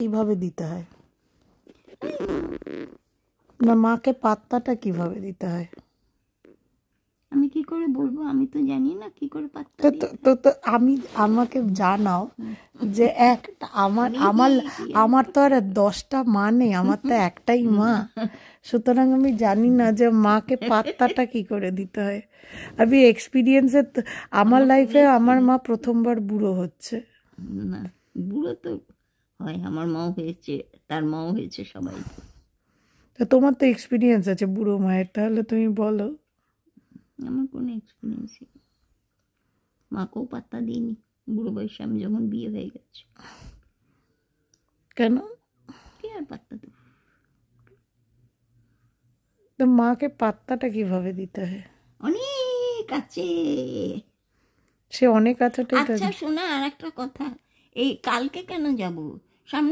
কিভাবে দিতে হয়? না, মাকে পাত্তাটা কিভাবে দিতে হয়? আমি কি করে বলবো? আমি তো জানি না কি করে পাত্তা তো দিতে তো তো আমি আমাকে জানাও যে একটা আমার আমার আমার তো আর 10টা মা নেই, আমার তো একটাই মা। সুতরাং আমি জানি না যে মাকে পাত্তাটা কি করে দিতে হয়। আমি এক্সপিরিয়েন্সে আমার লাইফে আমার মা প্রথমবার বুড়ো হচ্ছে। না, বুড়ো তো হয়, আমার মাও হয়েছে, তার মাও হয়েছে, সবাই। তো তোমার তো এক্সপিরিয়েন্স আছে বুড়ো মায়ের, তাহলে তুমি বলো। আমার কোনো এক্সপিরিয়েন্স নেই, মাকেও পাত্তা দিইনি বুড়ো বয়সে, আমি যখন বিয়ে হয়ে গেছে। কেন? কে আর পাত্তা দেবো? তো মাকে পাত্তাটা কিভাবে দিতে হয়? অনেক আছে। সে অনেক আছে, আচ্ছা শোনা, আর একটা কথা, এই কালকে কেন যাব? সামনে